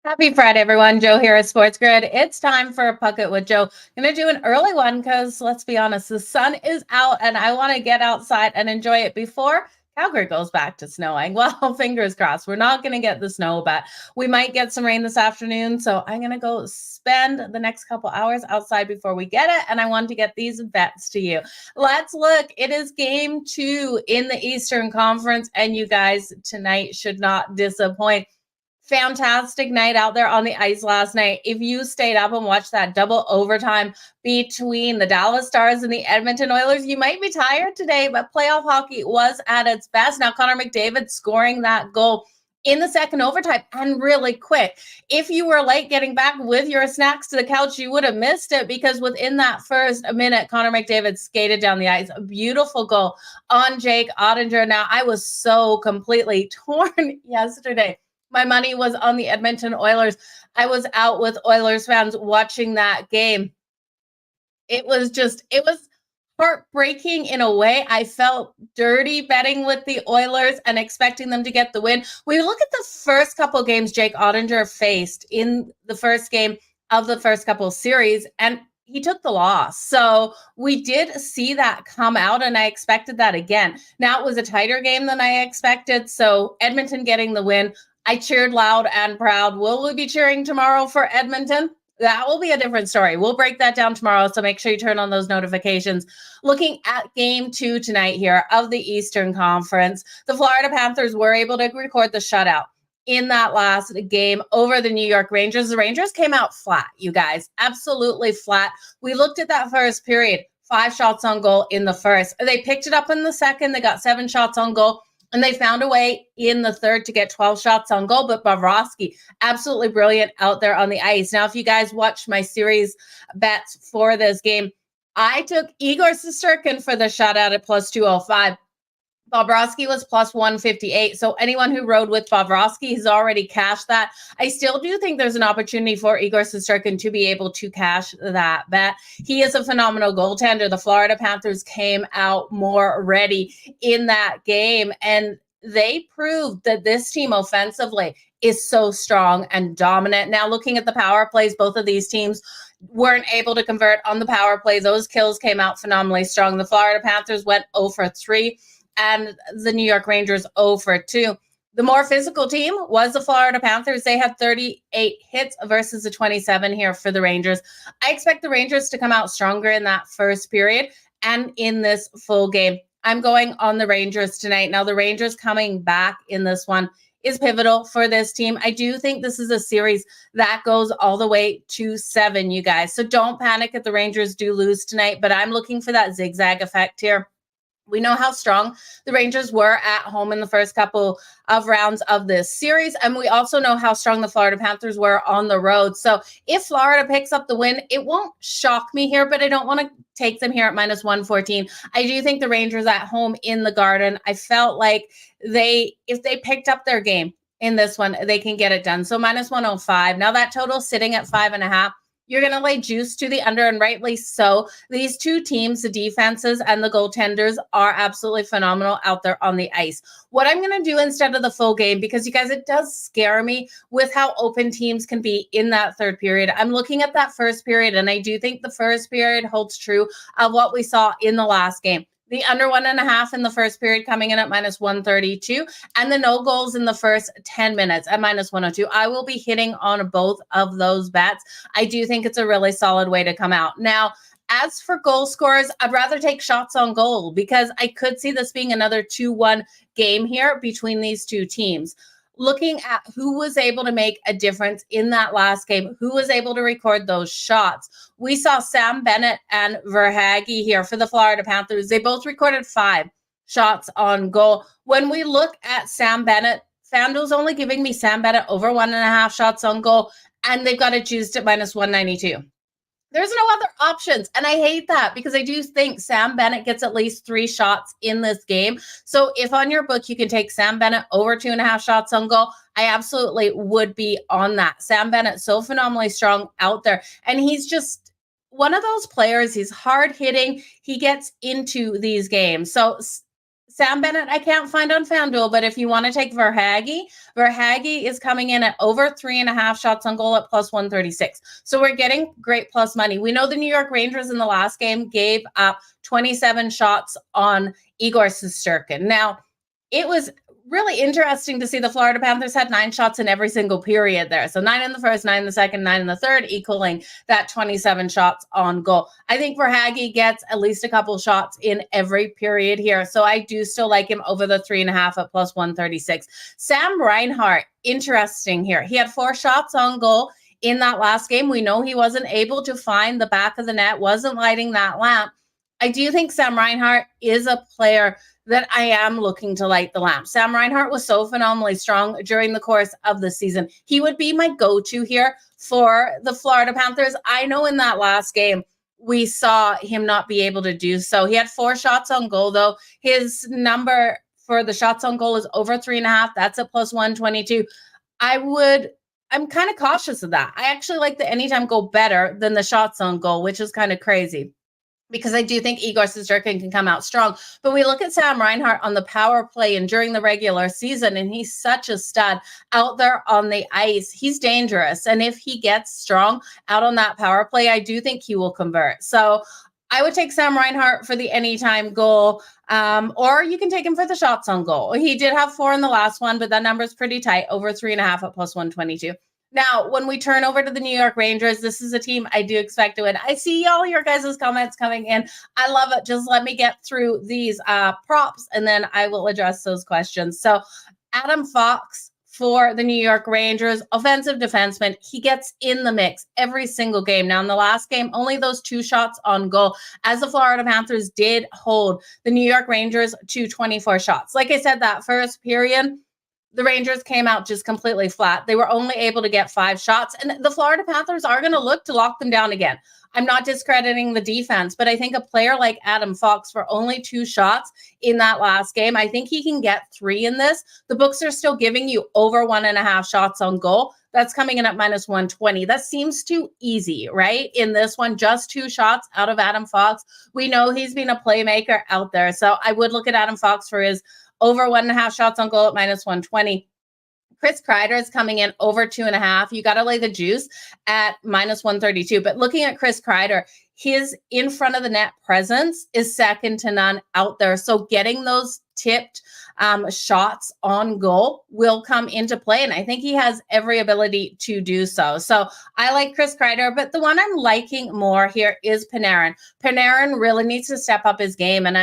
Happy Friday, everyone. Jo here at SportsGrid. It's time for a Puck It with Jo. I'm going to do an early one because, let's be honest, the sun is out and I want to get outside and enjoy it before Calgary goes back to snowing. Well, fingers crossed. We're not going to get the snow, but we might get some rain this afternoon. So I'm going to go spend the next couple hours outside before we get it. And I want to get these bets to you. Let's look. It is game 2 in the Eastern Conference. And you guys tonight should not disappoint. Fantastic night out there on the ice last night. If you stayed up and watched that double overtime between the Dallas Stars and the Edmonton Oilers, you might be tired today, but playoff hockey was at its best. Now, Connor McDavid scoring that goal in the second overtime and really quick. If you were late getting back with your snacks to the couch, you would have missed it because within that first minute, Connor McDavid skated down the ice. A beautiful goal on Jake Ottinger. Now, I was so completely torn yesterday. My money was on the Edmonton Oilers. I was out with Oilers fans watching that game. It was heartbreaking in a way. I felt dirty betting with the Oilers and expecting them to get the win. We look at the first couple games Jake Ottinger faced in the first game of the first couple series, and he took the loss. So we did see that come out, and I expected that again. Now, it was a tighter game than I expected, so Edmonton getting the win. I cheered loud and proud. Will we be cheering tomorrow for Edmonton? That will be a different story. We'll break that down tomorrow, so make sure you turn on those notifications. Looking at game 2 tonight here of the Eastern Conference, the Florida Panthers were able to record the shutout in that last game over the New York Rangers. The Rangers came out flat, you guys, absolutely flat. We looked at that first period, 5 shots on goal in the first. They picked it up in the second. They got 7 shots on goal. And they found a way in the third to get 12 shots on goal. But Bobrovsky, absolutely brilliant out there on the ice. Now, if you guys watched my series bets for this game, I took Igor Shesterkin for the shutout at plus 205. Bobrovsky was plus 158. So anyone who rode with Bobrovsky has already cashed that. I still do think there's an opportunity for Igor Shesterkin to be able to cash that bet. He is a phenomenal goaltender. The Florida Panthers came out more ready in that game, and they proved that this team offensively is so strong and dominant. Now, looking at the power plays, both of these teams weren't able to convert on the power play. Those kills came out phenomenally strong. The Florida Panthers went 0 for 3. And the New York Rangers 0 for 2. The more physical team was the Florida Panthers. They had 38 hits versus the 27 here for the Rangers. I expect the Rangers to come out stronger in that first period and in this full game. I'm going on the Rangers tonight. Now, the Rangers coming back in this one is pivotal for this team. I do think this is a series that goes all the way to 7, you guys. So don't panic if the Rangers do lose tonight, but I'm looking for that zigzag effect here. We know how strong the Rangers were at home in the first couple of rounds of this series. And we also know how strong the Florida Panthers were on the road. So if Florida picks up the win, it won't shock me here, but I don't want to take them here at minus 114. I do think the Rangers at home in the Garden, I felt like if they picked up their game in this one, they can get it done. So minus 105. Now that total sitting at 5.5. You're going to lay juice to the under, and rightly so. These two teams, the defenses and the goaltenders, are absolutely phenomenal out there on the ice. What I'm going to do instead of the full game, because you guys, it does scare me with how open teams can be in that third period. I'm looking at that first period, and I do think the first period holds true of what we saw in the last game. The under 1.5 in the first period coming in at minus 132, and the no goals in the first 10 minutes at minus 102. I will be hitting on both of those bets. I do think it's a really solid way to come out. Now, as for goal scorers, I'd rather take shots on goal because I could see this being another 2-1 game here between these two teams. Looking at who was able to make a difference in that last game, who was able to record those shots. We saw Sam Bennett and Verhaeghe here for the Florida Panthers. They both recorded 5 shots on goal. When we look at Sam Bennett, FanDuel's only giving me Sam Bennett over 1.5 shots on goal, and they've got it juiced at minus 192. There's no other options. And I hate that because I do think Sam Bennett gets at least 3 shots in this game. So if on your book you can take Sam Bennett over 2.5 shots on goal, I absolutely would be on that. Sam Bennett, so phenomenally strong out there. And he's just one of those players. He's hard hitting. He gets into these games. So Sam Bennett, I can't find on FanDuel, but if you want to take Verhaeghe is coming in at over 3.5 shots on goal at plus 136. So we're getting great plus money. We know the New York Rangers in the last game gave up 27 shots on Igor Shesterkin. Now, it was really interesting to see the Florida Panthers had 9 shots in every single period there. So 9 in the first, 9 in the second, 9 in the third, equaling that 27 shots on goal. I think Verhaeghe gets at least a couple shots in every period here. So I do still like him over the 3.5 at plus 136. Sam Reinhart, interesting here. He had 4 shots on goal in that last game. We know he wasn't able to find the back of the net, wasn't lighting that lamp. I do think Sam Reinhart is a player that I am looking to light the lamp. Sam Reinhart was so phenomenally strong during the course of the season. He would be my go-to here for the Florida Panthers. I know in that last game, we saw him not be able to do so. He had 4 shots on goal, though. His number for the shots on goal is over 3.5. That's a plus 122. I'm kind of cautious of that. I actually like the anytime goal better than the shots on goal, which is kind of crazy, because I do think Igor Shesterkin can come out strong. But we look at Sam Reinhart on the power play and during the regular season, and he's such a stud out there on the ice. He's dangerous. And if he gets strong out on that power play, I do think he will convert. So I would take Sam Reinhart for the anytime goal, or you can take him for the shots on goal. He did have 4 in the last one, but that number is pretty tight, over 3.5 at plus 122. Now, when we turn over to the New York Rangers, this is a team I do expect to win. I see all your guys' comments coming in. I love it. Just let me get through these props, and then I will address those questions. So Adam Fox for the New York Rangers, offensive defenseman. He gets in the mix every single game. Now, in the last game, only those 2 shots on goal, as the Florida Panthers did hold the New York Rangers to 24 shots. Like I said, that first period, the Rangers came out just completely flat. They were only able to get 5 shots, and the Florida Panthers are going to look to lock them down again. I'm not discrediting the defense, but I think a player like Adam Fox for only 2 shots in that last game, I think he can get 3 in this. The books are still giving you over 1.5 shots on goal. That's coming in at minus 120. That seems too easy, right? In this one, just 2 shots out of Adam Fox. We know he's been a playmaker out there. So I would look at Adam Fox for his over 1.5 shots on goal at minus 120. Chris Kreider is coming in over 2.5. You got to lay the juice at minus 132. But looking at Chris Kreider, his in front of the net presence is second to none out there. So getting those tipped shots on goal will come into play. And I think he has every ability to do so. So I like Chris Kreider, but the one I'm liking more here is Panarin. Panarin really needs to step up his game. And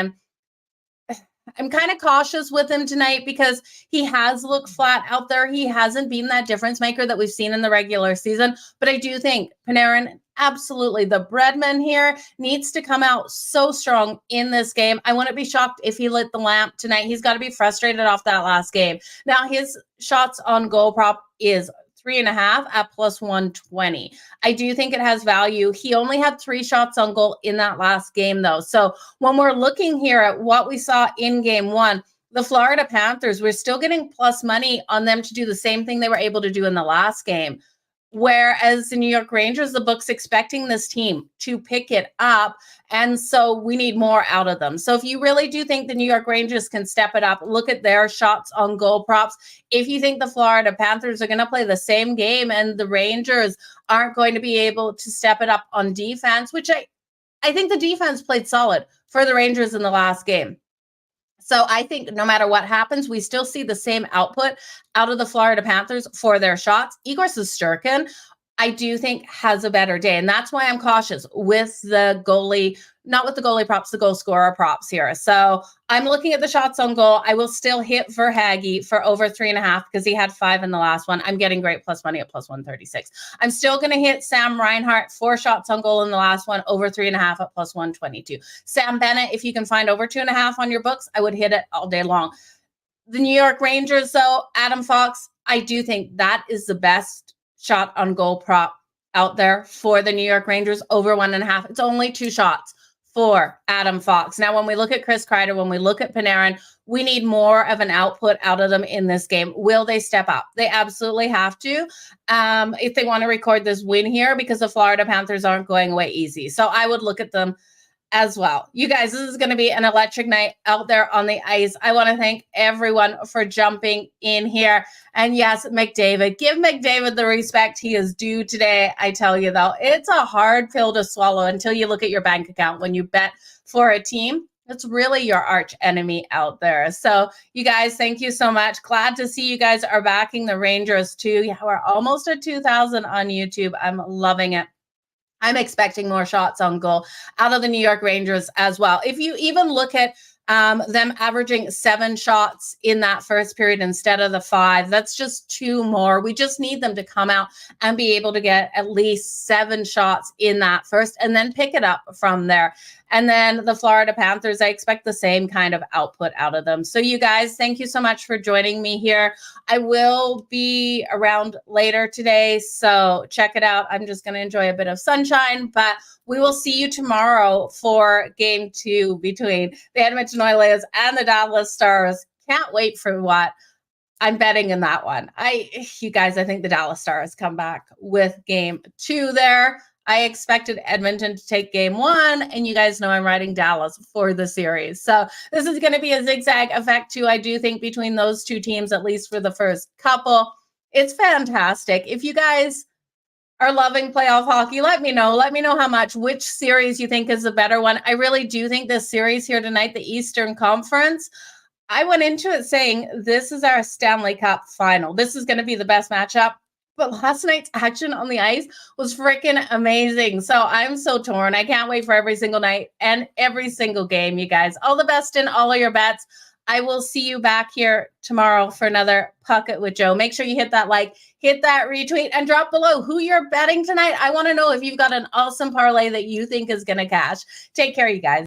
I'm kind of cautious with him tonight because he has looked flat out there. He hasn't been that difference maker that we've seen in the regular season. But I do think Panarin, absolutely, the breadman here needs to come out so strong in this game. I wouldn't be shocked if he lit the lamp tonight. He's got to be frustrated off that last game. Now, his shots on goal prop is 3.5 at plus 120. I do think it has value. He only had 3 shots on goal in that last game, though. So when we're looking here at what we saw in game 1, the Florida Panthers, we're still getting plus money on them to do the same thing they were able to do in the last game. Whereas the New York Rangers, the book's expecting this team to pick it up. And so we need more out of them. So if you really do think the New York Rangers can step it up, look at their shots on goal props. If you think the Florida Panthers are going to play the same game and the Rangers aren't going to be able to step it up on defense, which I think the defense played solid for the Rangers in the last game. So I think no matter what happens, we still see the same output out of the Florida Panthers for their shots. Igor Shesterkin, I do think, has a better day. And that's why I'm cautious with the goalie, not with the goalie props, the goal scorer props here. So I'm looking at the shots on goal. I will still hit Verhaeghe for over 3.5 because he had 5 in the last one. I'm getting great plus money at plus 136. I'm still going to hit Sam Reinhart, 4 shots on goal in the last one, over 3.5 at plus 122. Sam Bennett, if you can find over 2.5 on your books, I would hit it all day long. The New York Rangers, though, Adam Fox, I do think that is the best shot on goal prop out there for the New York Rangers, over 1.5. It's only 2 shots for Adam Fox. Now, when we look at Chris Kreider, when we look at Panarin, we need more of an output out of them in this game. Will they step up? They absolutely have to if they want to record this win here, because the Florida Panthers aren't going away easy. So I would look at them as well. You guys, this is going to be an electric night out there on the ice. I want to thank everyone for jumping in here. And yes, McDavid, give McDavid the respect he is due today. I tell you, though, it's a hard pill to swallow until you look at your bank account when you bet for a team. It's really your arch enemy out there. So you guys, thank you so much. Glad to see you guys are backing the Rangers too. Yeah, we're almost at 2,000 on YouTube. I'm loving it. I'm expecting more shots on goal out of the New York Rangers as well. If you even look at them averaging 7 shots in that first period instead of the 5, that's just 2 more. We just need them to come out and be able to get at least 7 shots in that first and then pick it up from there. And then the Florida Panthers, I expect the same kind of output out of them. So you guys, thank you so much for joining me here. I will be around later today, so check it out. I'm just going to enjoy a bit of sunshine, but we will see you tomorrow for game 2 between the Edmonton Oilers and the Dallas Stars. Can't wait for what I'm betting in that one. You guys, I think the Dallas Stars come back with game 2 there. I expected Edmonton to take game 1, and you guys know I'm riding Dallas for the series. So this is going to be a zigzag effect too, I do think, between those two teams, at least for the first couple. It's fantastic. If you guys are loving playoff hockey, let me know. Let me know how much, which series you think is the better one. I really do think this series here tonight, the Eastern Conference, I went into it saying this is our Stanley Cup final. This is going to be the best matchup. But last night's action on the ice was freaking amazing. So I'm so torn. I can't wait for every single night and every single game, you guys. All the best in all of your bets. I will see you back here tomorrow for another Puck It with Jo. Make sure you hit that like, hit that retweet, and drop below who you're betting tonight. I want to know if you've got an awesome parlay that you think is going to cash. Take care, you guys.